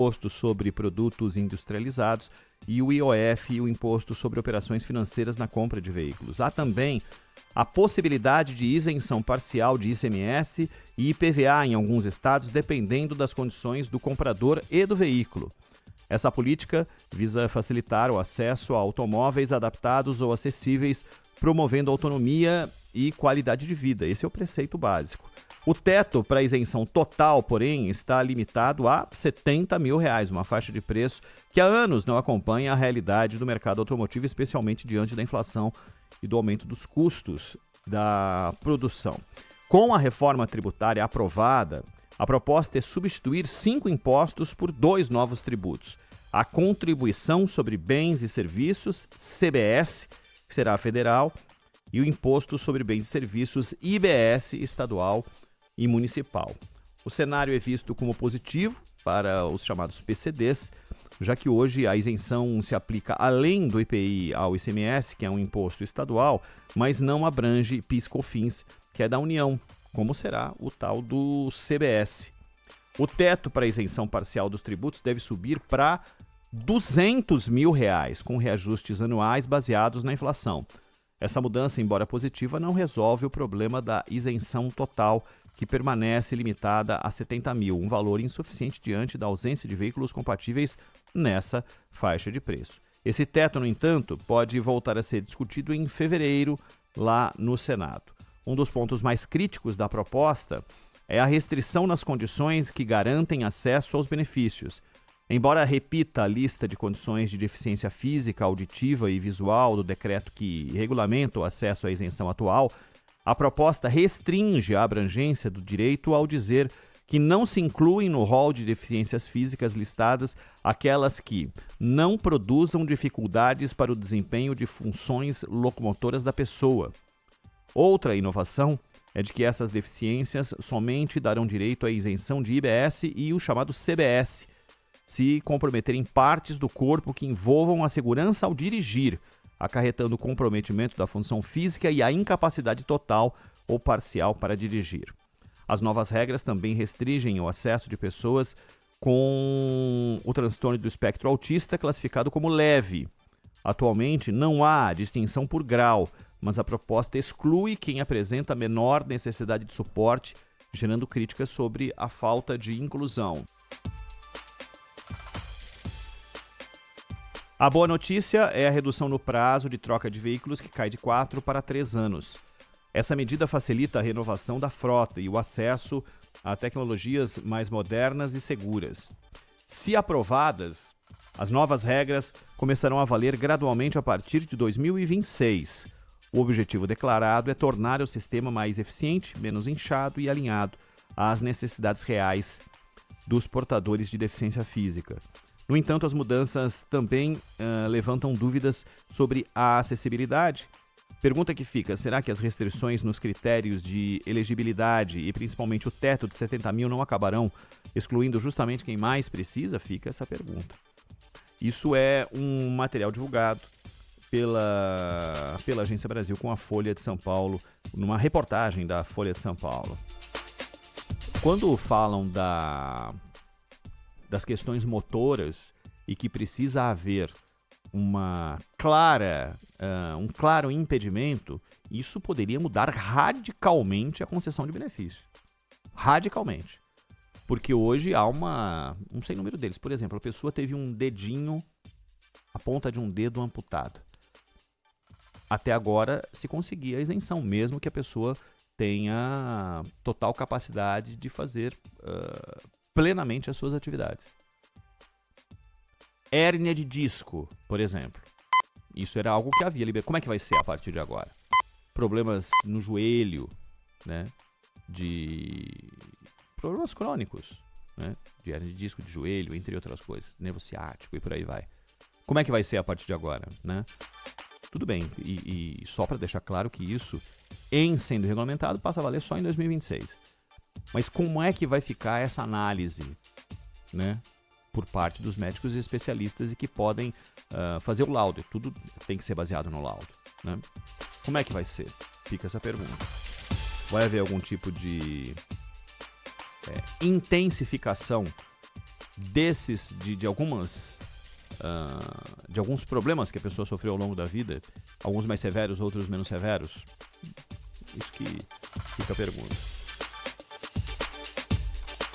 Imposto sobre Produtos Industrializados, e o IOF, o Imposto sobre Operações Financeiras na Compra de Veículos. Há também a possibilidade de isenção parcial de ICMS e IPVA em alguns estados, dependendo das condições do comprador e do veículo. Essa política visa facilitar o acesso a automóveis adaptados ou acessíveis, promovendo autonomia e qualidade de vida. Esse é o preceito básico. O teto para isenção total, porém, está limitado a R$ 70 mil, uma faixa de preço que há anos não acompanha a realidade do mercado automotivo, especialmente diante da inflação e do aumento dos custos da produção. Com a reforma tributária aprovada, a proposta é substituir 5 impostos por 2 novos tributos. A Contribuição sobre Bens e Serviços, CBS, que será federal, e o Imposto sobre Bens e Serviços, IBS, estadual e municipal. O cenário é visto como positivo para os chamados PCDs, já que hoje a isenção se aplica além do IPI ao ICMS, que é um imposto estadual, mas não abrange PIS/COFINS, que é da União, como será o tal do CBS. O teto para isenção parcial dos tributos deve subir para R$ 200 mil, com reajustes anuais baseados na inflação. Essa mudança, embora positiva, não resolve o problema da isenção total, que permanece limitada a R$ 70 mil, um valor insuficiente diante da ausência de veículos compatíveis nessa faixa de preço. Esse teto, no entanto, pode voltar a ser discutido em fevereiro lá no Senado. Um dos pontos mais críticos da proposta é a restrição nas condições que garantem acesso aos benefícios. Embora repita a lista de condições de deficiência física, auditiva e visual do decreto que regulamenta o acesso à isenção atual, a proposta restringe a abrangência do direito ao dizer que não se incluem no rol de deficiências físicas listadas aquelas que não produzam dificuldades para o desempenho de funções locomotoras da pessoa. Outra inovação é de que essas deficiências somente darão direito à isenção de IBS e o chamado CBS, se comprometerem partes do corpo que envolvam a segurança ao dirigir, acarretando o comprometimento da função física e a incapacidade total ou parcial para dirigir. As novas regras também restringem o acesso de pessoas com o transtorno do espectro autista, classificado como leve. Atualmente, não há distinção por grau, mas a proposta exclui quem apresenta menor necessidade de suporte, gerando críticas sobre a falta de inclusão. A boa notícia é a redução no prazo de troca de veículos, que cai de 4 para 3 anos. Essa medida facilita a renovação da frota e o acesso a tecnologias mais modernas e seguras. Se aprovadas, as novas regras começarão a valer gradualmente a partir de 2026. O objetivo declarado é tornar o sistema mais eficiente, menos inchado e alinhado às necessidades reais dos portadores de deficiência física. No entanto, as mudanças também levantam dúvidas sobre a acessibilidade. Pergunta que fica: será que as restrições nos critérios de elegibilidade e principalmente o teto de 70 mil não acabarão excluindo justamente quem mais precisa? Fica essa pergunta. Isso é um material divulgado pela Agência Brasil com a Folha de São Paulo, numa reportagem da Folha de São Paulo. Quando falam das questões motoras e que precisa haver um claro impedimento, isso poderia mudar radicalmente a concessão de benefício. Radicalmente. Porque hoje há um sem número deles. Por exemplo, a pessoa teve um dedinho, a ponta de um dedo amputado. Até agora se conseguia a isenção, mesmo que a pessoa tenha total capacidade de fazer plenamente as suas atividades. Hérnia de disco, por exemplo. Isso era algo que havia liberdade. Como é que vai ser a partir de agora? Problemas no joelho, né? De problemas crônicos, né? De hérnia de disco, de joelho, entre outras coisas. Nervo ciático e por aí vai. Como é que vai ser a partir de agora, né? Tudo bem, e só para deixar claro que isso, em sendo regulamentado, passa a valer só em 2026. Mas como é que vai ficar essa análise, né, por parte dos médicos e especialistas e que podem fazer o laudo? Tudo tem que ser baseado no laudo, né? Como é que vai ser? Fica essa pergunta. Vai haver algum tipo de intensificação de alguns problemas que a pessoa sofreu ao longo da vida, alguns mais severos, outros menos severos? Isso que fica a pergunta.